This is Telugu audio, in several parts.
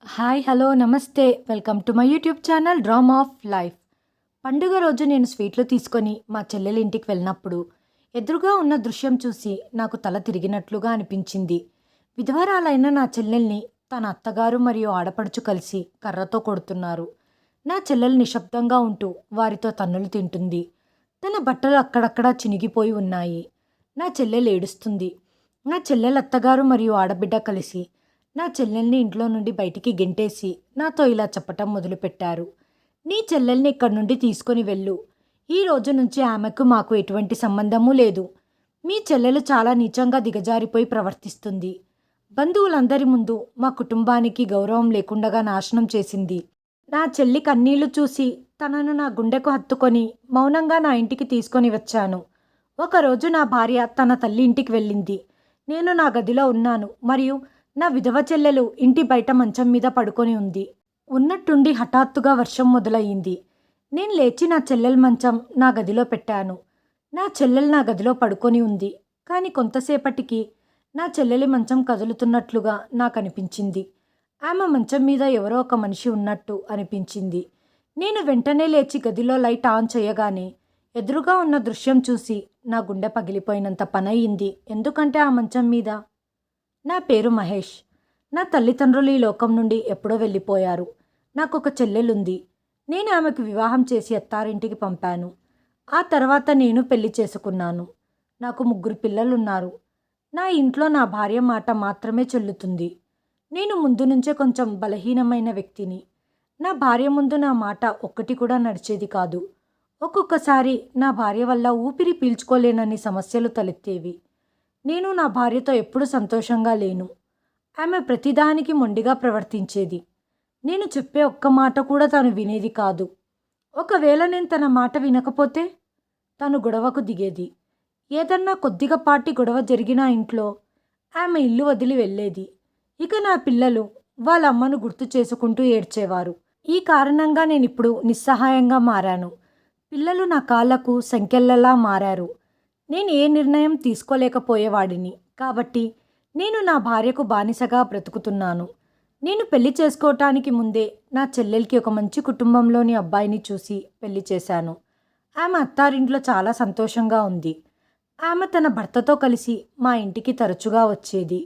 హాయ్ హలో నమస్తే welcome to my YouTube channel drama of life. పండుగ రోజు నేను స్వీట్లు తీసుకొని మా చెల్లెలి ఇంటికి వెళ్ళినప్పుడు ఎదురుగా ఉన్న దృశ్యం చూసి నాకు తల తిరిగినట్లుగా అనిపించింది. విధవరాలైన నా చెల్లెల్ని తన అత్తగారు మరియు ఆడపడుచు కలిసి కర్రతో కొడుతున్నారు. నా చెల్లెలు నిశ్శబ్దంగా ఉంటూ వారితో తన్నులు తింటుంది. తన బట్టలు అక్కడక్కడా చినిగిపోయి ఉన్నాయి. నా చెల్లెలు ఏడుస్తుంది. నా చెల్లెల అత్తగారు మరియు ఆడబిడ్డ కలిసి నా చెల్లెల్ని ఇంట్లో నుండి బయటికి గెంటేసి నాతో ఇలా చెప్పటం మొదలుపెట్టారు. నీ చెల్లెల్ని ఇక్కడి నుండి తీసుకొని వెళ్ళు. ఈ రోజు నుంచి ఆమెకు మాకు ఎటువంటి సంబంధమూ లేదు. మీ చెల్లెలు చాలా నీచంగా దిగజారిపోయి ప్రవర్తిస్తుంది. బంధువులందరి ముందు మా కుటుంబానికి గౌరవం లేకుండా నాశనం చేసింది. నా చెల్లి కన్నీళ్లు చూసి తనను నా గుండెకు హత్తుకొని మౌనంగా నా ఇంటికి తీసుకొని వచ్చాను. ఒకరోజు నా భార్య తన తల్లి ఇంటికి వెళ్ళింది. నేను నా గదిలో ఉన్నాను మరియు నా విధవ చెల్లెలు ఇంటి బయట మంచం మీద పడుకొని ఉంది. ఉన్నట్టుండి హఠాత్తుగా వర్షం మొదలయ్యింది. నేను లేచి నా చెల్లెల మంచం నా గదిలో పెట్టాను. నా చెల్లెలు నా గదిలో పడుకొని ఉంది. కానీ కొంతసేపటికి నా చెల్లెలి మంచం కదులుతున్నట్లుగా నాకు అనిపించింది. ఆమె మంచం మీద ఎవరో ఒక మనిషి ఉన్నట్టు అనిపించింది. నేను వెంటనే లేచి గదిలో లైట్ ఆన్ చేయగానే ఎదురుగా ఉన్న దృశ్యం చూసి నా గుండె పగిలిపోయినంత పనయింది. ఎందుకంటే ఆ మంచం మీద నా పేరు మహేష్. నా తల్లిదండ్రులు ఈ లోకం నుండి ఎప్పుడో వెళ్ళిపోయారు. నాకు ఒక చెల్లెలుంది. నేను ఆమెకు వివాహం చేసి అత్తారింటికి పంపాను. ఆ తర్వాత నేను పెళ్లి చేసుకున్నాను. నాకు 3 పిల్లలున్నారు. నా ఇంట్లో నా భార్య మాట మాత్రమే చెల్లుతుంది. నేను ముందు నుంచే కొంచెం బలహీనమైన వ్యక్తిని. నా భార్య ముందు నా మాట ఒక్కటి కూడా నడిచేది కాదు. ఒక్కొక్కసారి నా భార్య వల్ల ఊపిరి పీల్చుకోలేనన్ని సమస్యలు తలెత్తేవి. నేను నా భార్యతో ఎప్పుడూ సంతోషంగా లేను. ఆమె ప్రతిదానికి మొండిగా ప్రవర్తించేది. నేను చెప్పే ఒక్క మాట కూడా తను వినేది కాదు. ఒకవేళ నేను తన మాట వినకపోతే తను గొడవకు దిగేది. ఏదన్నా కొద్దిగపాటి గొడవ జరిగినా ఇంట్లో ఆమె ఇల్లు వదిలి వెళ్ళేది. ఇక నా పిల్లలు వాళ్ళ అమ్మను గుర్తు చేసుకుంటూ ఏడ్చేవారు. ఈ కారణంగా నేనిప్పుడు నిస్సహాయంగా మారాను. పిల్లలు నా కాళ్లకు సంకెళ్ళలా మారారు. నేను ఏ నిర్ణయం తీసుకోలేకపోయేవాడిని. కాబట్టి నేను నా భార్యకు బానిసగా బ్రతుకుతున్నాను. నేను పెళ్లి చేసుకోవటానికి ముందే నా చెల్లెలికి ఒక మంచి కుటుంబంలోని అబ్బాయిని చూసి పెళ్లి చేశాను. ఆమె అత్తారింట్లో చాలా సంతోషంగా ఉంది. ఆమె తన భర్తతో కలిసి మా ఇంటికి తరచుగా వచ్చేది.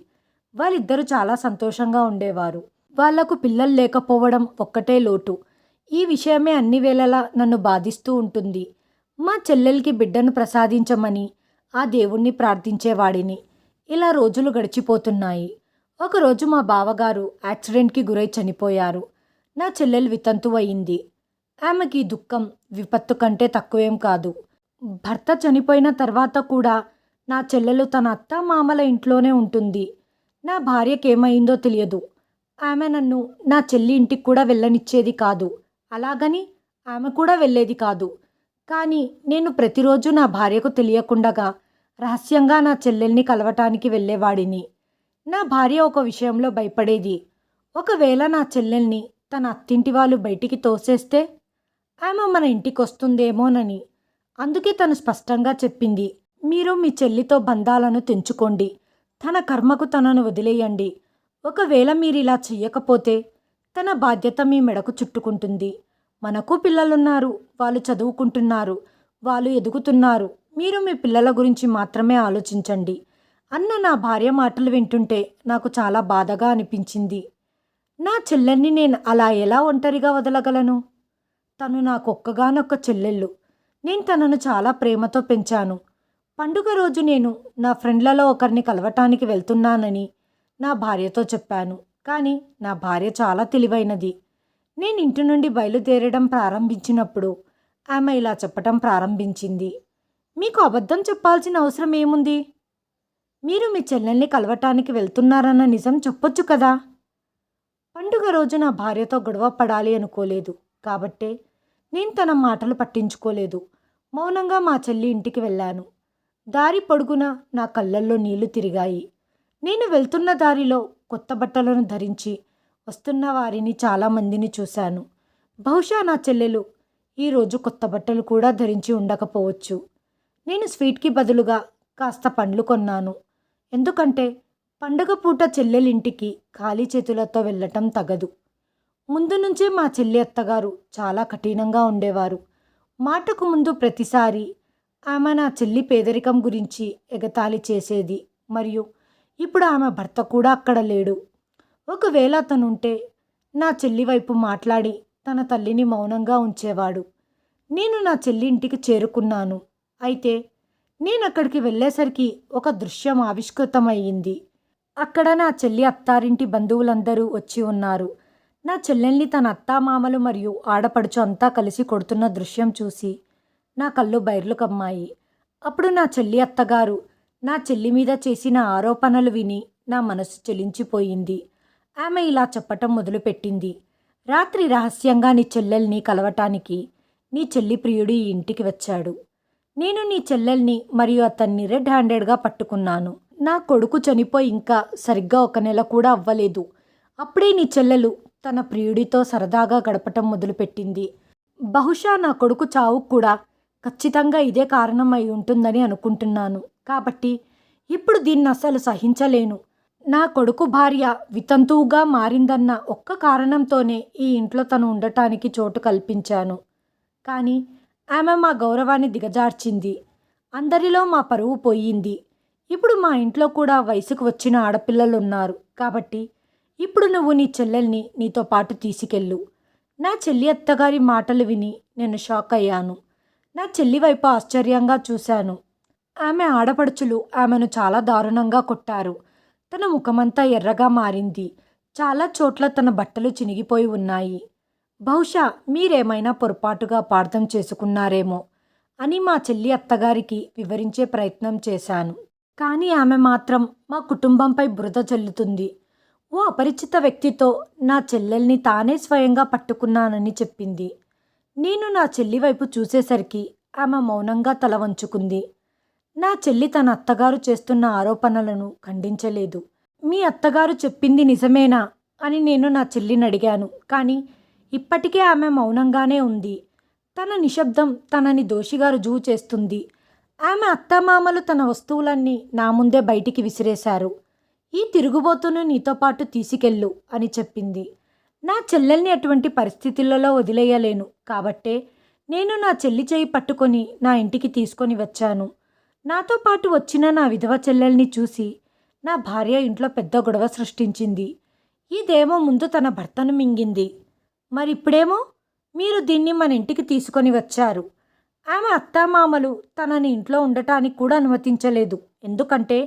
వాళ్ళిద్దరూ చాలా సంతోషంగా ఉండేవారు. వాళ్లకు పిల్లలు లేకపోవడం ఒక్కటే లోటు. ఈ విషయమే అన్ని వేళలా నన్ను బాధిస్తూ ఉంటుంది. మా చెల్లెలికి బిడ్డను ప్రసాదించమని ఆ దేవుణ్ణి ప్రార్థించేవాడిని. ఇలా రోజులు గడిచిపోతున్నాయి. ఒకరోజు మా బావగారు యాక్సిడెంట్కి గురై చనిపోయారు. నా చెల్లెలు వితంతు అయింది. ఆమెకి దుఃఖం విపత్తు కంటే తక్కువేం కాదు. భర్త చనిపోయిన తర్వాత కూడా నా చెల్లెలు తన అత్త మామల ఇంట్లోనే ఉంటుంది. నా భార్యకేమైందో తెలియదు. ఆమె నన్ను నా చెల్లి ఇంటికి కూడా వెళ్ళనిచ్చేది కాదు. అలాగని ఆమె కూడా వెళ్ళేది కాదు. కానీ నేను ప్రతిరోజు నా భార్యకు తెలియకుండగా రహస్యంగా నా చెల్లెల్ని కలవటానికి వెళ్ళేవాడిని. నా భార్య ఒక విషయంలో భయపడేది. ఒకవేళ నా చెల్లెల్ని తన అత్తింటి వాళ్ళు బయటికి తోసేస్తే ఆమె మన ఇంటికి వస్తుందేమోనని. అందుకే తను స్పష్టంగా చెప్పింది, మీరు మీ చెల్లితో బంధాలను తెంచుకోండి. తన కర్మకు తనను వదిలేయండి. ఒకవేళ మీరు ఇలా చెయ్యకపోతే తన బాధ్యత మీ మెడకు చుట్టుకుంటుంది. మనకు పిల్లలున్నారు. వాళ్ళు చదువుకుంటున్నారు. వాళ్ళు ఎదుగుతున్నారు. మీరు మీ పిల్లల గురించి మాత్రమే ఆలోచించండి అన్న నా భార్య మాటలు వింటుంటే నాకు చాలా బాధగా అనిపించింది. నా చెల్లెల్ని నేను అలా ఎలా ఒంటరిగా వదలగలను? తను నాకొక్కగానొక్క చెల్లెళ్ళు. నేను తనను చాలా ప్రేమతో పెంచాను. పండుగ రోజు నేను నా ఫ్రెండ్లలో ఒకరిని కలవటానికి వెళ్తున్నానని నా భార్యతో చెప్పాను. కానీ నా భార్య చాలా తెలివైనది. నేను ఇంటి నుండి బయలుదేరడం ప్రారంభించినప్పుడు ఆమె ఇలా చెప్పటం ప్రారంభించింది. మీకు అబద్ధం చెప్పాల్సిన అవసరం ఏముంది? మీరు మీ చెల్లెల్ని కలవటానికి వెళ్తున్నారన్న నిజం చెప్పొచ్చు కదా. పండుగ రోజు నా భార్యతో గొడవ పడాలి అనుకోలేదు. కాబట్టే నేను తన మాటలు పట్టించుకోలేదు. మౌనంగా మా చెల్లి ఇంటికి వెళ్ళాను. దారి పొడుగునా నా కళ్ళల్లో నీళ్లు తిరిగాయి. నేను వెళ్తున్న దారిలో కొత్త బట్టలను ధరించి వస్తున్న వారిని చాలామందిని చూశాను. బహుశా నా చెల్లెలు ఈరోజు కొత్త బట్టలు కూడా ధరించి ఉండకపోవచ్చు. నేను స్వీట్కి బదులుగా కాస్త పండ్లు కొన్నాను. ఎందుకంటే పండుగ పూట చెల్లెలింటికి ఖాళీ చేతులతో వెళ్ళటం తగదు. ముందు నుంచే మా చెల్లి అత్తగారు చాలా కఠినంగా ఉండేవారు. మాటకు ముందు ప్రతిసారి ఆమె నా చెల్లి పేదరికం గురించి ఎగతాళి చేసేది. మరియు ఇప్పుడు ఆమె భర్త కూడా అక్కడ లేడు. ఒకవేళ అతనుంటే నా చెల్లి వైపు మాట్లాడి తన తల్లిని మౌనంగా ఉంచేవాడు. నేను నా చెల్లి ఇంటికి చేరుకున్నాను. అయితే నేనక్కడికి వెళ్ళేసరికి ఒక దృశ్యం ఆవిష్కృతమయ్యింది. అక్కడ నా చెల్లి అత్తారింటి బంధువులందరూ వచ్చి ఉన్నారు. నా చెల్లెల్ని తన అత్తామామలు మరియు ఆడపడుచు అంతా కలిసి కొడుతున్న దృశ్యం చూసి నా కళ్ళు బైర్లు కమ్మాయి. అప్పుడు నా చెల్లి అత్తగారు నా చెల్లి మీద చేసిన ఆరోపణలు విని నా మనసు చెలించిపోయింది. ఆమె ఇలా చెప్పటం మొదలుపెట్టింది. రాత్రి రహస్యంగా నీ చెల్లెల్ని కలవటానికి నీ చెల్లి ప్రియుడు ఈ ఇంటికి వచ్చాడు. నేను నీ చెల్లెల్ని మరియు అతన్ని రెడ్ హ్యాండెడ్గా పట్టుకున్నాను. నా కొడుకు చనిపోయి ఇంకా సరిగ్గా 1 నెల కూడా అవ్వలేదు. అప్పుడే నీ చెల్లెలు తన ప్రియుడితో సరదాగా గడపటం మొదలుపెట్టింది. బహుశా నా కొడుకు చావుకు కూడా ఖచ్చితంగా ఇదే కారణం అయి ఉంటుందని అనుకుంటున్నాను. కాబట్టి ఇప్పుడు దీన్ని అస్సలు సహించలేను. నా కొడుకు భార్య వితంతువుగా మారిందన్న ఒక్క కారణంతోనే ఈ ఇంట్లో తను ఉండటానికి చోటు కల్పించాను. కానీ ఆమె మా గౌరవాన్ని దిగజార్చింది. అందరిలో మా పరువు పోయింది. ఇప్పుడు మా ఇంట్లో కూడా వయసుకు వచ్చిన ఆడపిల్లలున్నారు. కాబట్టి ఇప్పుడు నువ్వు నీ చెల్లెల్ని నీతో పాటు తీసుకెళ్ళు. నా చెల్లి అత్తగారి మాటలు విని నేను షాక్ అయ్యాను. నా చెల్లి వైపు ఆశ్చర్యంగా చూశాను. ఆమె ఆడపడుచులు ఆమెను చాలా దారుణంగా కొట్టారు. తన ముఖమంతా ఎర్రగా మారింది. చాలా చోట్ల తన బట్టలు చినిగిపోయి ఉన్నాయి. బహుశా మీరేమైనా పొరపాటుగా అపార్థం చేసుకున్నారేమో అని మా చెల్లి అత్తగారికి వివరించే ప్రయత్నం చేశాను. కానీ ఆమె మాత్రం మా కుటుంబంపై బురద చల్లుతుంది. ఓ అపరిచిత వ్యక్తితో నా చెల్లెల్ని తానే స్వయంగా పట్టుకున్నానని చెప్పింది. నేను నా చెల్లి వైపు చూసేసరికి ఆమె మౌనంగా తల వంచుకుంది. నా చెల్లి తన అత్తగారు చేస్తున్న ఆరోపణలను ఖండించలేదు. మీ అత్తగారు చెప్పింది నిజమేనా అని నేను నా చెల్లిని అడిగాను. కానీ ఇప్పటికే ఆమె మౌనంగానే ఉంది. తన నిశ్శబ్దం తనని దోషిగా రుజువు చేస్తుంది. ఆమె అత్తమామలు తన వస్తువులన్నీ నా ముందే బయటికి విసిరేశారు. ఈ తిరుగుబోతును నీతో పాటు తీసుకెళ్ళు అని చెప్పింది. నా చెల్లెల్ని అటువంటి పరిస్థితులలో వదిలేయలేను. కాబట్టే నేను నా చెల్లి చేయి పట్టుకొని నా ఇంటికి తీసుకొని వచ్చాను. నాతో పాటు వచ్చిన నా విధవ చెల్లెల్ని చూసి నా భార్య ఇంట్లో పెద్ద గొడవ సృష్టించింది. ఇదేమో ముందు తన భర్తను మింగింది. మరిప్పుడేమో మీరు దీన్ని మన ఇంటికి తీసుకొని వచ్చారు. ఆమె అత్తామామలు తనని ఇంట్లో ఉండటానికి కూడా అనుమతించలేదు. ఎందుకంటే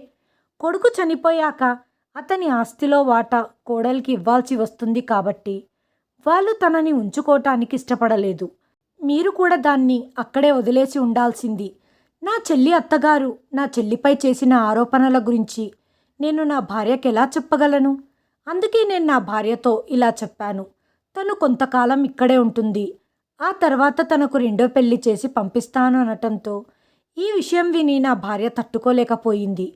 కొడుకు చనిపోయాక అతని ఆస్తిలో వాటా కోడలికి ఇవ్వాల్సి వస్తుంది. కాబట్టి వాళ్ళు తనని ఉంచుకోవటానికి ఇష్టపడలేదు. మీరు కూడా దాన్ని అక్కడే వదిలేసి ఉండాల్సింది. నా చెల్లి అత్తగారు నా చెల్లిపై చేసిన ఆరోపణల గురించి నేను నా భార్యకి ఎలా చెప్పగలను? అందుకే నేను నా భార్యతో ఇలా చెప్పాను. తను కొంతకాలం ఇక్కడే ఉంటుంది. ఆ తర్వాత తనకు 2వ పెళ్లి చేసి పంపిస్తాను అనటంతో ఈ విషయం విని నా భార్య తట్టుకోలేకపోయింది.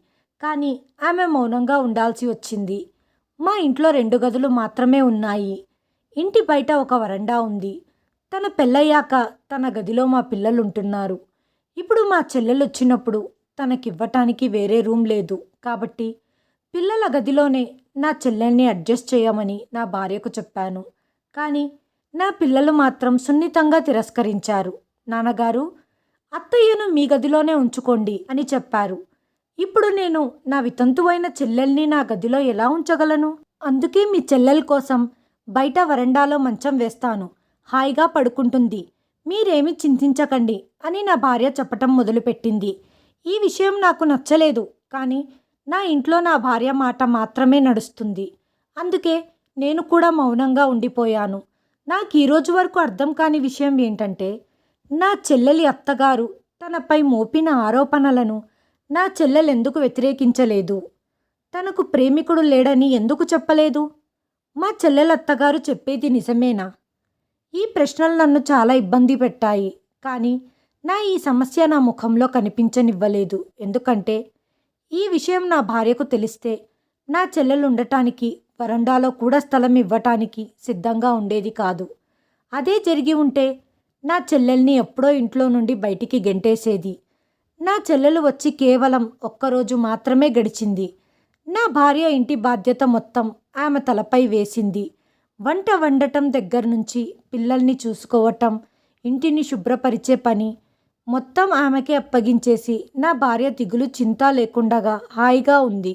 కానీ ఆమె మౌనంగా ఉండాల్సి వచ్చింది. మా ఇంట్లో 2 గదులు మాత్రమే ఉన్నాయి. ఇంటి బయట ఒక వరండా ఉంది. తన పెళ్ళయ్యాక తన గదిలో మా పిల్లలు ఉంటున్నారు. ఇప్పుడు మా చెల్లెలు వచ్చినప్పుడు తనకివ్వటానికి వేరే రూమ్ లేదు. కాబట్టి పిల్లల గదిలోనే నా చెల్లెల్ని అడ్జస్ట్ చేయమని నా భార్యకు చెప్పాను. కానీ నా పిల్లలు మాత్రం సున్నితంగా తిరస్కరించారు. నాన్నగారు, అత్తయ్యను మీ గదిలోనే ఉంచుకోండి అని చెప్పారు. ఇప్పుడు నేను నా వితంతువైన చెల్లెల్ని నా గదిలో ఎలా ఉంచగలను? అందుకే మీ చెల్లెల కోసం బయట వరండాలో మంచం వేస్తాను. హాయిగా పడుకుంటుంది. మీరేమీ చింతించకండి అని నా భార్య చెప్పటం మొదలుపెట్టింది. ఈ విషయం నాకు నచ్చలేదు. కానీ నా ఇంట్లో నా భార్య మాట మాత్రమే నడుస్తుంది. అందుకే నేను కూడా మౌనంగా ఉండిపోయాను. నాకు ఈరోజు వరకు అర్థం కాని విషయం ఏంటంటే, నా చెల్లెలి అత్తగారు తనపై మోపిన ఆరోపణలను నా చెల్లెలు ఎందుకు వ్యతిరేకించలేదు? తనకు ప్రేమికుడు లేడని ఎందుకు చెప్పలేదు? మా చెల్లెల అత్తగారు చెప్పేది నిజమేనా? ఈ ప్రశ్నలు నన్ను చాలా ఇబ్బంది పెట్టాయి. కానీ ఈ సమస్య నా ముఖంలో కనిపించనివ్వలేదు. ఎందుకంటే ఈ విషయం నా భార్యకు తెలిస్తే నా చెల్లెలు ఉండటానికి వరండాలో కూడా స్థలం ఇవ్వటానికి సిద్ధంగా ఉండేది కాదు. అదే జరిగి ఉంటే నా చెల్లెల్ని ఎప్పుడో ఇంట్లో నుండి బయటికి గెంటేసేది. నా చెల్లెలు వచ్చి కేవలం 1 రోజు మాత్రమే గడిచింది. నా భార్య ఇంటి బాధ్యత మొత్తం ఆమె తలపై వేసింది. వంట వండటం దగ్గర నుంచి పిల్లల్ని చూసుకోవటం, ఇంటిని శుభ్రపరిచే పని మొత్తం ఆమెకే అప్పగించేసి నా భార్య దిగులు చింత లేకుండగా హాయిగా ఉంది.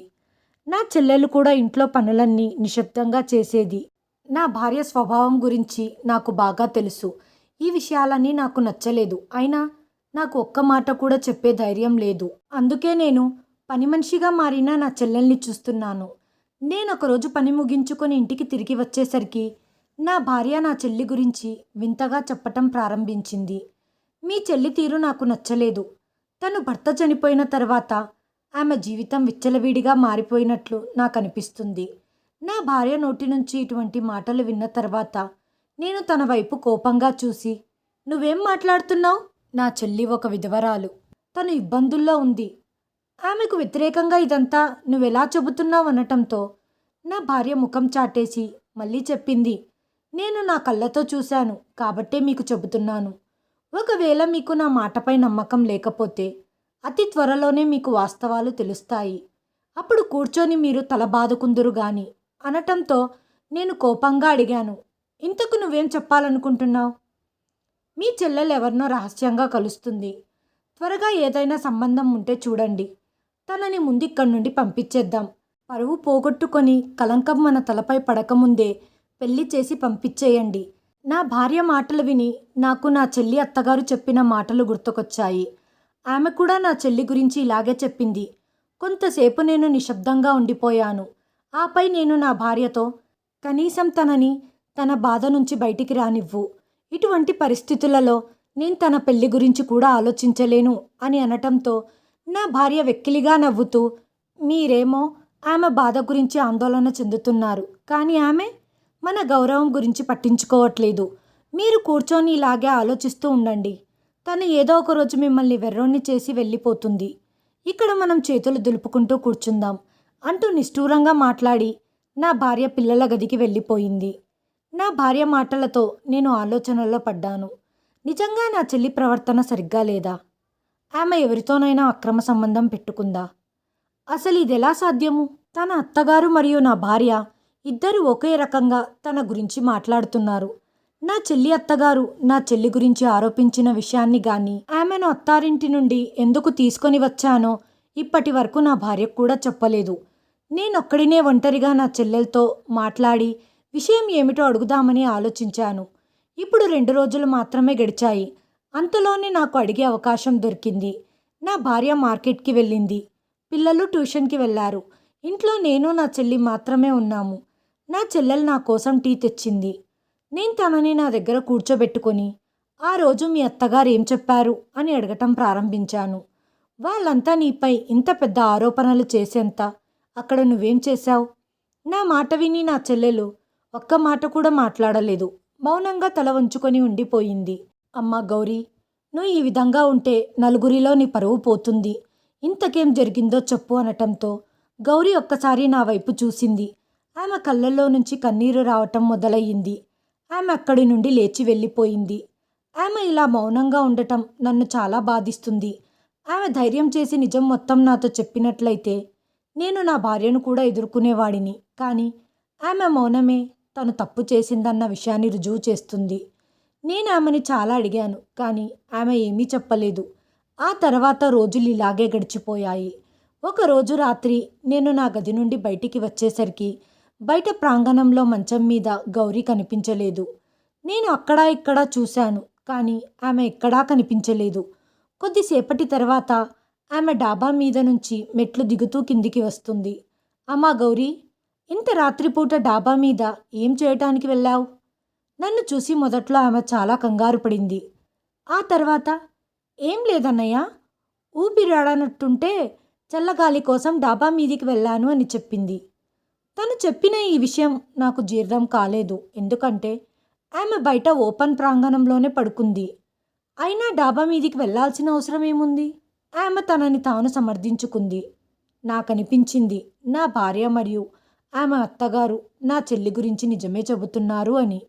నా చెల్లెలు కూడా ఇంట్లో పనులన్నీ నిశ్శబ్దంగా చేసేది. నా భార్య స్వభావం గురించి నాకు బాగా తెలుసు. ఈ విషయాలన్నీ నాకు నచ్చలేదు. అయినా నాకు ఒక్క మాట కూడా చెప్పే ధైర్యం లేదు. అందుకే నేను పని మనిషిగా మారిన నా చెల్లెల్ని చూస్తున్నాను. నేను ఒకరోజు పని ముగించుకొని ఇంటికి తిరిగి వచ్చేసరికి నా భార్య నా చెల్లి గురించి వింతగా చెప్పటం ప్రారంభించింది. మీ చెల్లి తీరు నాకు నచ్చలేదు. తను భర్త చనిపోయిన తర్వాత ఆమె జీవితం విచ్చలవిడిగా మారిపోయినట్లు నాకు అనిపిస్తుంది. నా భార్య నోటి నుంచి ఇటువంటి మాటలు విన్న తర్వాత నేను తన వైపు కోపంగా చూసి, నువ్వేం మాట్లాడుతున్నావు? నా చెల్లి ఒక విధవరాలు. తను ఇబ్బందుల్లో ఉంది. ఆమెకు వ్యతిరేకంగా ఇదంతా నువ్వెలా చెబుతున్నావు అనటంతో నా భార్య ముఖం చాటేసి మళ్ళీ చెప్పింది, నేను నా కళ్ళతో చూశాను కాబట్టే మీకు చెబుతున్నాను. ఒకవేళ మీకు నా మాటపై నమ్మకం లేకపోతే అతి త్వరలోనే మీకు వాస్తవాలు తెలుస్తాయి. అప్పుడు కూర్చొని మీరు తల బాదుకుందురు గాని అనటంతో నేను కోపంగా అడిగాను, ఇంతకు నువ్వేం చెప్పాలనుకుంటున్నావు? మీ చెల్లెలు ఎవరినో రహస్యంగా కలుస్తుంది. త్వరగా ఏదైనా సంబంధం ఉంటే చూడండి. తనని ముందిక్కడి నుండి పంపించేద్దాం. పరువు పోగొట్టుకొని కలంకం మన తలపై పడకముందే పెళ్లి చేసి పంపించేయండి. నా భార్య మాటలు విని నాకు నా చెల్లి అత్తగారు చెప్పిన మాటలు గుర్తుకొచ్చాయి. ఆమె కూడా నా చెల్లి గురించి ఇలాగే చెప్పింది. కొంతసేపు నేను నిశ్శబ్దంగా ఉండిపోయాను. ఆపై నేను నా భార్యతో, కనీసం తనని తన బాధ నుంచి బయటికి రానివ్వు. ఇటువంటి పరిస్థితులలో నేను తన పెళ్లి గురించి కూడా ఆలోచించలేను అని అనటంతో నా భార్య వెక్కిలిగా నవ్వుతూ, మీరేమో ఆమె బాధ గురించి ఆందోళన చెందుతున్నారు, కానీ ఆమె మన గౌరవం గురించి పట్టించుకోవట్లేదు. మీరు కూర్చొని ఇలాగే ఆలోచిస్తూ ఉండండి. తను ఏదో ఒక రోజు మిమ్మల్ని వెర్రోణ్ణి చేసి వెళ్ళిపోతుంది. ఇక్కడ మనం చేతులు దులుపుకుంటూ కూర్చుందాం అంటూ నిష్ఠూరంగా మాట్లాడి నా భార్య పిల్లల గదికి వెళ్ళిపోయింది. నా భార్య మాటలతో నేను ఆలోచనల్లో పడ్డాను. నిజంగా నా చెల్లి ప్రవర్తన సరిగ్గా లేదా? ఆమె ఎవరితోనైనా అక్రమ సంబంధం పెట్టుకుందా? అసలు ఇదెలా సాధ్యము? తన అత్తగారు మరియు నా భార్య ఇద్దరు ఒకే రకంగా తన గురించి మాట్లాడుతున్నారు. నా చెల్లి అత్తగారు నా చెల్లి గురించి ఆరోపించిన విషయాన్ని గాని, ఆమెను అత్తారింటి నుండి ఎందుకు తీసుకొని వచ్చానో ఇప్పటి వరకు నా భార్యకు కూడా చెప్పలేదు. నేనొక్కడినే ఒంటరిగా నా చెల్లెలతో మాట్లాడి విషయం ఏమిటో అడుగుదామని ఆలోచించాను. ఇప్పుడు 2 రోజులు మాత్రమే గడిచాయి. అంతలోనే నాకు అడిగే అవకాశం దొరికింది. నా భార్య మార్కెట్కి వెళ్ళింది. పిల్లలు ట్యూషన్కి వెళ్ళారు. ఇంట్లో నేను నా చెల్లి మాత్రమే ఉన్నాము. నా చెల్లెలు నా కోసం టీ తెచ్చింది. నేను తనని నా దగ్గర కూర్చోబెట్టుకొని, ఆ రోజు మీ అత్తగారు ఏం చెప్పారు అని అడగటం ప్రారంభించాను. వాళ్ళంతా నీపై ఇంత పెద్ద ఆరోపణలు చేసేంత అక్కడ నువ్వేం చేశావు? నా మాట విని నా చెల్లెలు ఒక్క మాట కూడా మాట్లాడలేదు. మౌనంగా తల వంచుకొని ఉండిపోయింది. అమ్మా గౌరీ, నువ్వు ఈ విధంగా ఉంటే నలుగురిలో నీ పరువు పోతుంది. ఇంతకేం జరిగిందో చెప్పు అనటంతో గౌరీ ఒక్కసారి నా వైపు చూసింది. ఆమె కళ్ళల్లో నుంచి కన్నీరు రావటం మొదలయ్యింది. ఆమె అక్కడి నుండి లేచి వెళ్ళిపోయింది. ఆమె ఇలా మౌనంగా ఉండటం నన్ను చాలా బాధిస్తుంది. ఆమె ధైర్యం చేసి నిజం మొత్తం నాతో చెప్పినట్లయితే నేను నా భార్యను కూడా ఎదుర్కొనేవాడిని. కానీ ఆమె మౌనమే తను తప్పు చేసిందన్న విషయాన్ని రుజువు చేస్తుంది. నేను ఆమెని చాలా అడిగాను, కానీ ఆమె ఏమీ చెప్పలేదు. ఆ తర్వాత రోజులు ఇలాగే గడిచిపోయాయి. ఒకరోజు రాత్రి నేను నా గది నుండి బయటికి వచ్చేసరికి బయట ప్రాంగణంలో మంచం మీద గౌరీ కనిపించలేదు. నేను అక్కడా ఇక్కడా చూశాను, కానీ ఆమె ఎక్కడా కనిపించలేదు. కొద్దిసేపటి తర్వాత ఆమె డాబా మీద నుంచి మెట్లు దిగుతూ కిందికి వస్తుంది. అమ్మా గౌరీ, ఇంత రాత్రిపూట డాబా మీద ఏం చేయటానికి వెళ్ళావు? నన్ను చూసి మొదట్లో ఆమె చాలా కంగారు పడింది. ఆ తర్వాత, ఏం లేదన్నయ్య, ఊపిరాడనట్టుంటే చల్లగాలి కోసం డాబా మీదికి వెళ్ళాను అని చెప్పింది. తను చెప్పిన ఈ విషయం నాకు జీర్ణం కాలేదు. ఎందుకంటే ఆమె బయట ఓపెన్ ప్రాంగణంలోనే పడుకుంది. అయినా డాబా మీదికి వెళ్ళాల్సిన అవసరం ఏముంది? ఆమె తనని తాను సమర్థించుకుంది. నాకనిపించింది నా భార్య మరియు ఆమె అత్తగారు నా చెల్లి గురించి నిజమే చెబుతున్నారు అని.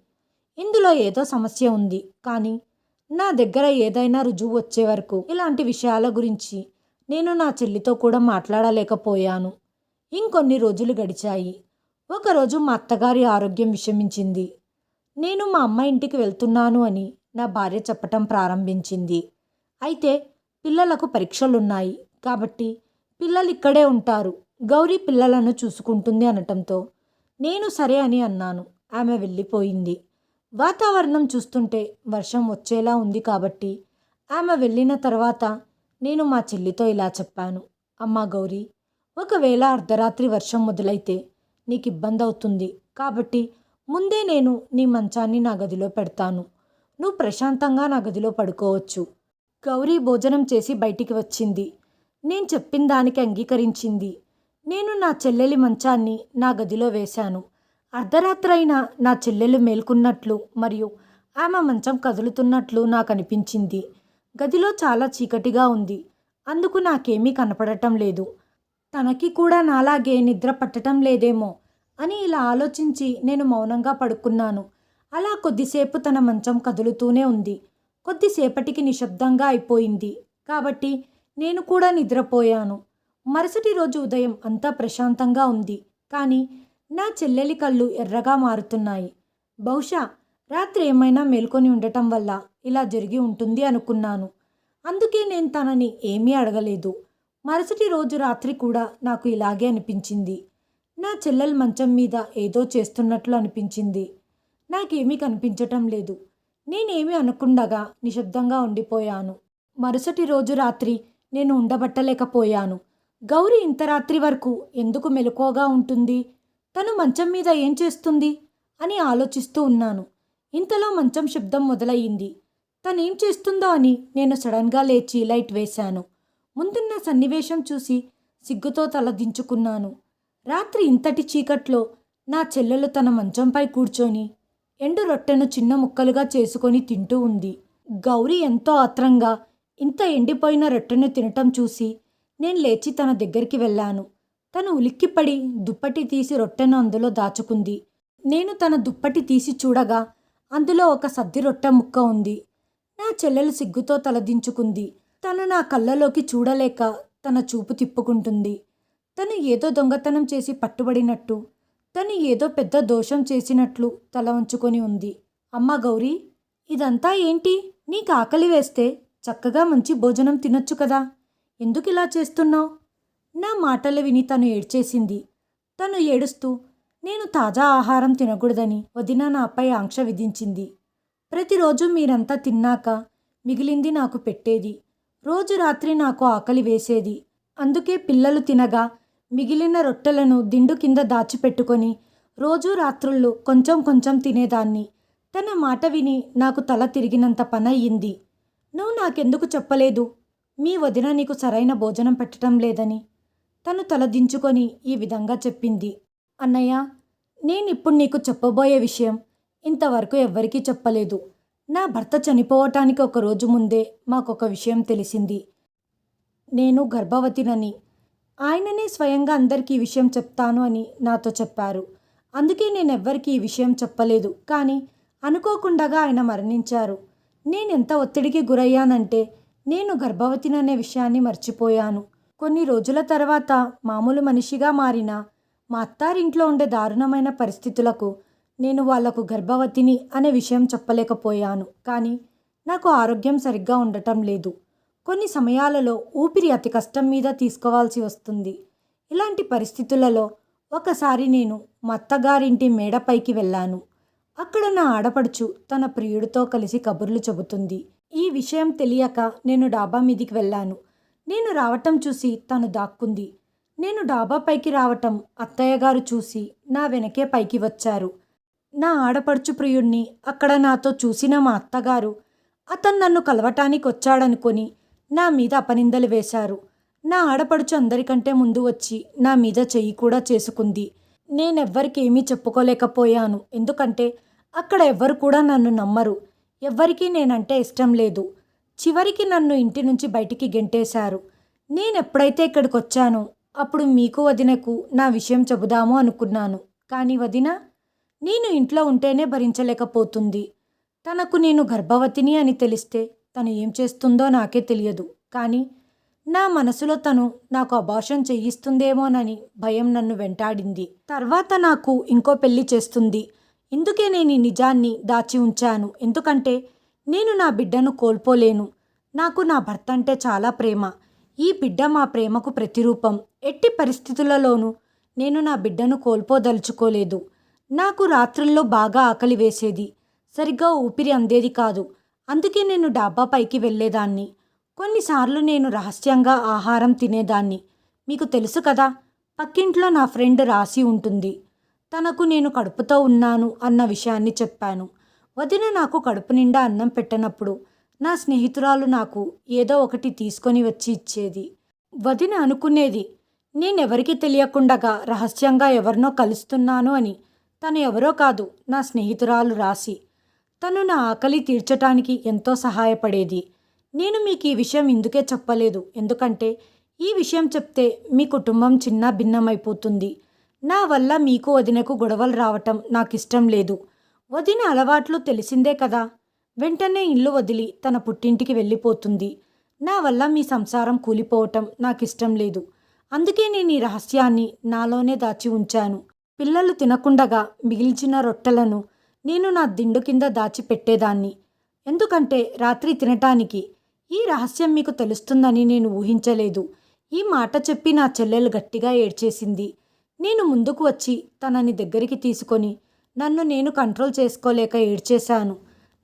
ఇందులో ఏదో సమస్య ఉంది, కానీ నా దగ్గర ఏదైనా రుజువు వచ్చే వరకు ఇలాంటి విషయాల గురించి నేను నా చెల్లితో కూడా మాట్లాడలేకపోయాను. ఇంకొన్ని రోజులు గడిచాయి. ఒకరోజు మా అత్తగారి ఆరోగ్యం విషమించింది. నేను మా అమ్మ ఇంటికి వెళ్తున్నాను అని నా భార్య చెప్పటం ప్రారంభించింది. అయితే పిల్లలకు పరీక్షలున్నాయి కాబట్టి పిల్లలు ఇక్కడే ఉంటారు. గౌరీ పిల్లలను చూసుకుంటుంది అనటంతో నేను సరే అని అన్నాను. ఆమె వెళ్ళిపోయింది. వాతావరణం చూస్తుంటే వర్షం వచ్చేలా ఉంది కాబట్టి ఆమె వెళ్ళిన తర్వాత నేను మా చెల్లితో ఇలా చెప్పాను. అమ్మా గౌరీ, ఒకవేళ అర్ధరాత్రి వర్షం మొదలైతే నీకు ఇబ్బంది అవుతుంది కాబట్టి ముందే నేను నీ మంచాన్ని నా గదిలో పెడతాను. నువ్వు ప్రశాంతంగా నా గదిలో పడుకోవచ్చు. గౌరీ భోజనం చేసి బయటికి వచ్చింది. నేను చెప్పిన దానికి అంగీకరించింది. నేను నా చెల్లెలి మంచాన్ని నా గదిలో వేశాను. అర్ధరాత్రైనా నా చెల్లెలు మేల్కొన్నట్లు మరియు ఆమె మంచం కదులుతున్నట్లు నాకు అనిపించింది. గదిలో చాలా చీకటిగా ఉంది. అందుకు నాకేమీ కనపడటం లేదు. తనకి కూడా నాలాగే నిద్ర పట్టడం లేదేమో అని ఇలా ఆలోచించి నేను మౌనంగా పడుకున్నాను. అలా కొద్దిసేపు తన మంచం కదులుతూనే ఉంది. కొద్దిసేపటికి నిశ్శబ్దంగా అయిపోయింది కాబట్టి నేను కూడా నిద్రపోయాను. మరుసటి రోజు ఉదయం అంతా ప్రశాంతంగా ఉంది. కానీ నా చెల్లెలి కళ్ళు ఎర్రగా మారుతున్నాయి. బహుశా రాత్రి ఏమైనా మేల్కొని ఉండటం వల్ల ఇలా జరిగి ఉంటుంది అనుకున్నాను. అందుకే నేను తనని ఏమీ అడగలేదు. మరుసటి రోజు రాత్రి కూడా నాకు ఇలాగే అనిపించింది. నా చెల్లెలు మంచం మీద ఏదో చేస్తున్నట్లు అనిపించింది. నాకేమీ కనిపించటం లేదు. నేనేమీ అనకుండగా నిశ్శబ్దంగా ఉండిపోయాను. మరుసటి రోజు రాత్రి నేను ఉండబట్టలేకపోయాను. గౌరీ ఇంత రాత్రి వరకు ఎందుకు మెలకువగా ఉంటుంది? తను మంచం మీద ఏం చేస్తుంది అని ఆలోచిస్తూ ఉన్నాను. ఇంతలో మంచం శబ్దం మొదలయ్యింది. తనేం చేస్తుందో అని నేను సడన్గా లేచి లైట్ వేశాను. ముందున్న సన్నివేశం చూసి సిగ్గుతో తలదించుకున్నాను. రాత్రి ఇంతటి చీకట్లో నా చెల్లెలు తన మంచంపై కూర్చొని ఎండు రొట్టెను చిన్న ముక్కలుగా చేసుకొని తింటూ ఉంది. గౌరీ ఎంతో ఆత్రంగా ఇంత ఎండిపోయిన రొట్టెను తినటం చూసి నేను లేచి తన దగ్గరికి వెళ్ళాను. తను ఉలిక్కిపడి దుప్పటి తీసి రొట్టెను అందులో దాచుకుంది. నేను తన దుప్పటి తీసి చూడగా అందులో ఒక సద్ది రొట్టె ముక్క ఉంది. నా చెల్లెలు సిగ్గుతో తలదించుకుంది. తను నా కళ్ళలోకి చూడలేక తన చూపు తిప్పుకుంటుంది. తను ఏదో దొంగతనం చేసి పట్టుబడినట్టు, తను ఏదో పెద్ద దోషం చేసినట్లు తల వంచుకొని ఉంది. అమ్మా గౌరీ, ఇదంతా ఏంటి? నీకు ఆకలి వేస్తే చక్కగా మంచి భోజనం తినొచ్చు కదా, ఎందుకు ఇలా చేస్తున్నావు? నా మాటలు విని తను ఏడ్చేసింది. తను ఏడుస్తూ నేను తాజా ఆహారం తినకూడదని వదిన నాపై ఆంక్ష విధించింది. ప్రతిరోజు మీరంతా తిన్నాక మిగిలింది నాకు పెట్టేది. రోజు రాత్రి నాకు ఆకలి వేసేది. అందుకే పిల్లలు తినగా మిగిలిన రొట్టెలను దిండు కింద దాచిపెట్టుకొని రోజూ రాత్రుళ్ళు కొంచెం కొంచెం తినేదాన్ని. తన మాట విని నాకు తల తిరిగినంత పని అయ్యింది. నువ్వు నాకెందుకు చెప్పలేదు? మీ వదిన నీకు సరైన భోజనం పెట్టడం లేదని. తను తలదించుకొని ఈ విధంగా చెప్పింది. అన్నయ్య, నేనిప్పుడు నీకు చెప్పబోయే విషయం ఇంతవరకు ఎవ్వరికీ చెప్పలేదు. నా భర్త చనిపోవటానికి ఒక రోజు ముందే మాకొక విషయం తెలిసింది. నేను గర్భవతినని. ఆయననే స్వయంగా అందరికీ ఈ విషయం చెప్తాను అని నాతో చెప్పారు. అందుకే నేనెవ్వరికీ ఈ విషయం చెప్పలేదు. కానీ అనుకోకుండాగా ఆయన మరణించారు. నేనెంత ఒత్తిడికి గురయ్యానంటే నేను గర్భవతిననే విషయాన్ని మర్చిపోయాను. కొన్ని రోజుల తర్వాత మామూలు మనిషిగా మారిన మా అత్తారింట్లో ఉండే దారుణమైన పరిస్థితులకు నేను వాళ్లకు గర్భవతిని అనే విషయం చెప్పలేకపోయాను. కానీ నాకు ఆరోగ్యం సరిగ్గా ఉండటం లేదు. కొన్ని సమయాలలో ఊపిరి అతి కష్టం మీద తీసుకోవాల్సి వస్తుంది. ఇలాంటి పరిస్థితులలో ఒకసారి నేను మా అత్తగారింటి మేడపైకి వెళ్ళాను. అక్కడ నా ఆడపడుచు తన ప్రియుడితో కలిసి కబుర్లు చెబుతుంది. ఈ విషయం తెలియక నేను డాబా మీదికి వెళ్ళాను. నేను రావటం చూసి తను దాక్కుంది. నేను డాబా పైకి రావటం అత్తయ్యగారు చూసి నా వెనకే పైకి వచ్చారు. నా ఆడపడుచు ప్రియుణ్ణి అక్కడ నాతో చూసిన మా అత్తగారు అతను నన్ను కలవటానికి వచ్చాడనుకొని నా మీద అపనిందలు వేశారు. నా ఆడపడుచు అందరికంటే ముందు వచ్చి నా మీద చెయ్యి కూడా చేసుకుంది. నేనెవ్వరికి ఏమీ చెప్పుకోలేకపోయాను. ఎందుకంటే అక్కడ ఎవ్వరు కూడా నన్ను నమ్మరు. ఎవ్వరికీ నేనంటే ఇష్టం లేదు. చివరికి నన్ను ఇంటి నుంచి బయటికి గెంటేశారు. నేనెప్పుడైతే ఇక్కడికి వచ్చానో అప్పుడు మీకు వదినకు నా విషయం చెబుదాము అనుకున్నాను. కానీ వదిన నేను ఇంట్లో ఉంటేనే భరించలేకపోతుంది. తనకు నేను గర్భవతిని అని తెలిస్తే తను ఏం చేస్తుందో నాకే తెలియదు. కానీ నా మనసులో తను నాకు అబార్షన్ చేయిస్తుందేమోనని భయం నన్ను వెంటాడింది. తర్వాత నాకు ఇంకో పెళ్లి చేస్తుంది. ఇందుకే నేను ఈ నిజాన్ని దాచి ఉంచాను. ఎందుకంటే నేను నా బిడ్డను కోల్పోలేను. నాకు నా భర్త అంటే చాలా ప్రేమ. ఈ బిడ్డ మా ప్రేమకు ప్రతిరూపం. ఎట్టి పరిస్థితులలోనూ నేను నా బిడ్డను కోల్పోదలుచుకోలేదు. నాకు రాత్రుల్లో బాగా ఆకలి వేసేది. సరిగ్గా ఊపిరి అందేది కాదు. అందుకే నేను డాబా పైకి వెళ్ళేదాన్ని. కొన్నిసార్లు నేను రహస్యంగా ఆహారం తినేదాన్ని. మీకు తెలుసు కదా, పక్కింట్లో నా ఫ్రెండ్ రాసి ఉంటుంది. తనకు నేను కడుపుతో ఉన్నాను అన్న విషయాన్ని చెప్పాను. వదిన నాకు కడుపు నిండా అన్నం పెట్టనప్పుడు నా స్నేహితురాలు నాకు ఏదో ఒకటి తీసుకొని వచ్చి ఇచ్చేది. వదిన అనుకునేది నేనెవరికి తెలియకుండగా రహస్యంగా ఎవరినో కలుస్తున్నాను అని. తను ఎవరో కాదు, నా స్నేహితురాలు రాసి. తను నా ఆకలి తీర్చటానికి ఎంతో సహాయపడేది. నేను మీకు ఈ విషయం ఇందుకే చెప్పలేదు, ఎందుకంటే ఈ విషయం చెప్తే మీ కుటుంబం చిన్న భిన్నమైపోతుంది. నా వల్ల మీకు వదినకు గొడవలు రావటం నాకు ఇష్టం లేదు. వదిన అలవాట్లు తెలిసిందే కదా. వెంటనే ఇల్లు వదిలి తన పుట్టింటికి వెళ్ళిపోతుంది. నా వల్ల మీ సంసారం కూలిపోవటం నాకు ఇష్టం లేదు. అందుకే నేను ఈ రహస్యాన్ని నాలోనే దాచి ఉంచాను. పిల్లలు తినకుండగా మిగిల్చిన రొట్టెలను నేను నా దిండు కింద దాచిపెట్టేదాన్ని. ఎందుకంటే రాత్రి తినటానికి ఈ రహస్యం మీకు తెలుస్తుందని నేను ఊహించలేదు. ఈ మాట చెప్పి నా చెల్లెలు గట్టిగా ఏడ్చేసింది. నేను ముందుకు వచ్చి తనని దగ్గరికి తీసుకొని నన్ను నేను కంట్రోల్ చేసుకోలేక ఏడ్చేశాను.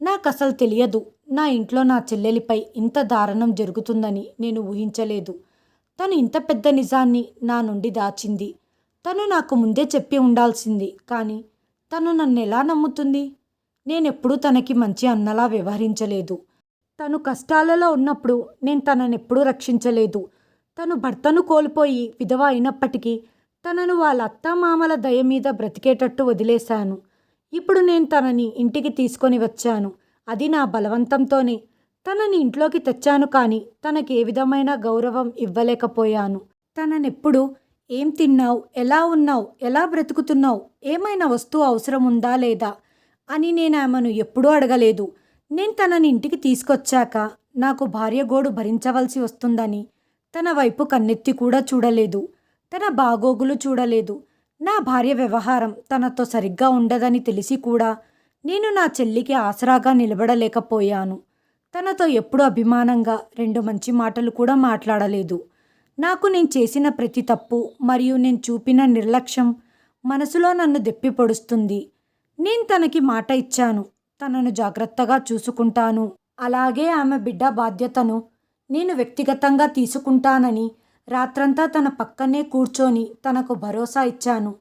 నాకసలు తెలియదు, నా ఇంట్లో నా చెల్లెలిపై ఇంత దారుణం జరుగుతుందని నేను ఊహించలేదు. తను ఇంత పెద్ద నిజాన్ని నా నుండి దాచింది. తను నాకు ముందే చెప్పి ఉండాల్సింది. కానీ తను నన్ను ఎలా నమ్ముతుంది? నేనెప్పుడూ తనకి మంచి అన్నలా వ్యవహరించలేదు. తను కష్టాలలో ఉన్నప్పుడు నేను తననెప్పుడూ రక్షించలేదు. తను భర్తను కోల్పోయి విధవ అయినప్పటికీ తనను వాళ్ళ అత్తామామల దయ మీద బ్రతికేటట్టు వదిలేశాను. ఇప్పుడు నేను తనని ఇంటికి తీసుకొని వచ్చాను. అది నా బలవంతంతోనే. తనని ఇంట్లోకి తెచ్చాను, కానీ తనకి ఏ విధమైన గౌరవం ఇవ్వలేకపోయాను. తననెప్పుడు ఏం తిన్నావు, ఎలా ఉన్నావు, ఎలా బ్రతుకుతున్నావు, ఏమైనా వస్తువు అవసరం ఉందా లేదా అని నేను ఆమెను ఎప్పుడూ అడగలేదు. నేను తనని ఇంటికి తీసుకొచ్చాక నాకు భార్య గోడు భరించవలసి వస్తుందని తన వైపు కన్నెత్తి కూడా చూడలేదు. తన బాగోగులు చూడలేదు. నా భార్య వ్యవహారం తనతో సరిగ్గా ఉండదని తెలిసి కూడా నేను నా చెల్లికి ఆసరాగా నిలబడలేకపోయాను. తనతో ఎప్పుడూ అభిమానంగా రెండు మంచి మాటలు కూడా మాట్లాడలేదు. నాకు నేను చేసిన ప్రతి తప్పు మరియు నేను చూపిన నిర్లక్ష్యం మనసులో నన్ను దెప్పి పొడుస్తుంది. నేను తనకి మాట ఇచ్చాను, తనను జాగ్రత్తగా చూసుకుంటాను, అలాగే ఆమె బిడ్డ బాధ్యతను నేను వ్యక్తిగతంగా తీసుకుంటానని రాత్రంతా తన పక్కనే కూర్చొని తనకు భరోసా ఇచ్చాను.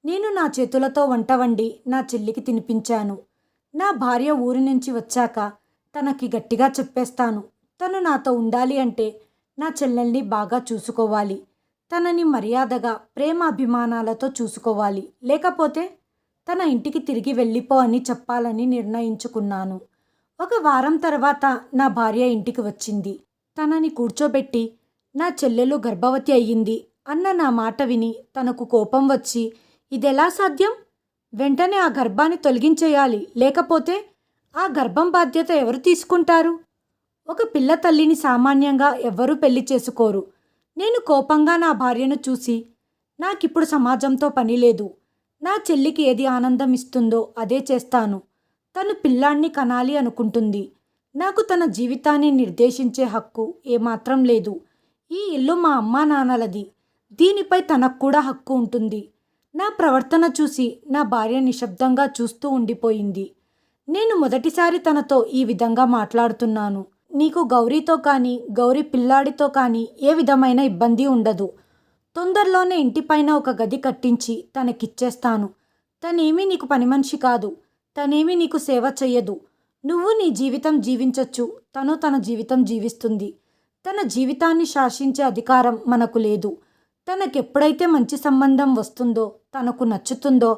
నేను నా చేతులతో వంట వండి నా చెల్లికి తినిపించాను. నా భార్య ఊరి నుంచి వచ్చాక తనకి గట్టిగా చెప్పేస్తాను, తను నాతో ఉండాలి అంటే నా చెల్లెల్ని బాగా చూసుకోవాలి, తనని మర్యాదగా ప్రేమ అభిమానాలతో చూసుకోవాలి, లేకపోతే తన ఇంటికి తిరిగి వెళ్ళిపో అని చెప్పాలని నిర్ణయించుకున్నాను. ఒక వారం తర్వాత నా భార్య ఇంటికి వచ్చింది. తనని కూర్చోబెట్టి నా చెల్లెలు గర్భవతి అయ్యింది అన్న నా మాట విని తనకు కోపం వచ్చి, ఇదెలా సాధ్యం? వెంటనే ఆ గర్భాన్ని తొలగించేయాలి, లేకపోతే ఆ గర్భం బాధ్యత ఎవరు తీసుకుంటారు? ఒక పిల్ల తల్లిని సామాన్యంగా ఎవ్వరూ పెళ్లి చేసుకోరు. నేను కోపంగా నా భార్యను చూసి, నాకిప్పుడు సమాజంతో పని లేదు. నా చెల్లికి ఏది ఆనందం ఇస్తుందో అదే చేస్తాను. తను పిల్లాన్ని కనాలి అనుకుంటుంది. నాకు తన జీవితాన్ని నిర్దేశించే హక్కు ఏమాత్రం లేదు. ఈ ఇల్లు మా అమ్మా నాన్నలది. దీనిపై తనకు కూడా హక్కు ఉంటుంది. నా ప్రవర్తన చూసి నా భార్య నిశ్శబ్దంగా చూస్తూ ఉండిపోయింది. నేను మొదటిసారి తనతో ఈ విధంగా మాట్లాడుతున్నాను. నీకు గౌరీతో కానీ గౌరీ పిల్లాడితో కానీ ఏ విధమైన ఇబ్బంది ఉండదు. తొందరలోనే ఇంటిపైన ఒక గది కట్టించి తనకిచ్చేస్తాను. తనేమీ నీకు పని మనిషి కాదు. తనేమీ నీకు సేవ చెయ్యదు. నువ్వు నీ జీవితం జీవించొచ్చు, తను తన జీవితం జీవిస్తుంది. తన జీవితాన్ని శాసించే అధికారం మనకు లేదు. తనకెప్పుడైతే మంచి సంబంధం వస్తుందో, తనకు నచ్చుతుందో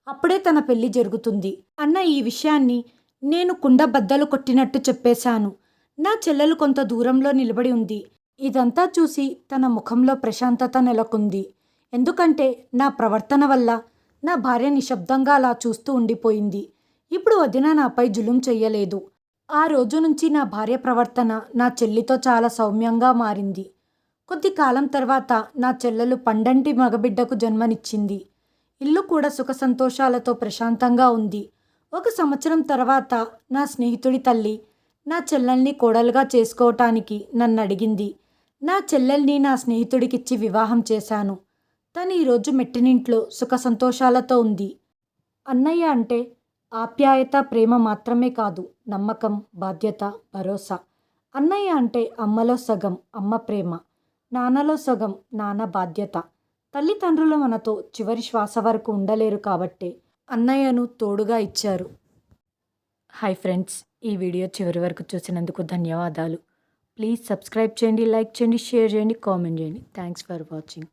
అప్పుడే తన పెళ్లి జరుగుతుంది అన్న ఈ విషయాన్ని నేను కుండ బద్దలు కొట్టినట్టు చెప్పేశాను. నా చెల్లెలు కొంత దూరంలో నిలబడి ఉంది. ఇదంతా చూసి తన ముఖంలో ప్రశాంతత నెలకొంది. ఎందుకంటే నా ప్రవర్తన వల్ల నా భార్య నిశ్శబ్దంగా అలా చూస్తూ ఉండిపోయింది. ఇప్పుడు వదిన నాపై జులుం చెయ్యలేదు. ఆ రోజు నుంచి నా భార్య ప్రవర్తన నా చెల్లితో చాలా సౌమ్యంగా మారింది. కొద్ది కాలం తర్వాత నా చెల్లెలు పండంటి మగబిడ్డకు జన్మనిచ్చింది. ఇల్లు కూడా సుఖ సంతోషాలతో ప్రశాంతంగా ఉంది. 1 సంవత్సరం తర్వాత నా స్నేహితుడి తల్లి నా చెల్లెల్ని కోడలుగా చేసుకోవటానికి నన్నడిగింది. నా చెల్లెల్ని నా స్నేహితుడికిచ్చి వివాహం చేశాను. తను ఈరోజు మెట్టినింట్లో సుఖ సంతోషాలతో ఉంది. అన్నయ్య అంటే ఆప్యాయత, ప్రేమ మాత్రమే కాదు, నమ్మకం, బాధ్యత, భరోసా. అన్నయ్య అంటే అమ్మలో సగం అమ్మ ప్రేమ, నాన్నలో సగం నాన్న బాధ్యత. తల్లిదండ్రులు మనతో చివరి శ్వాస వరకు ఉండలేరు కాబట్టే అన్నయ్యను తోడుగా ఇచ్చారు. హాయ్ ఫ్రెండ్స్, ఈ వీడియో చివరి వరకు చూసినందుకు ధన్యవాదాలు. ప్లీజ్ సబ్స్క్రైబ్ చేయండి, లైక్ చేయండి, షేర్ చేయండి, కామెంట్ చేయండి. Thanks for watching.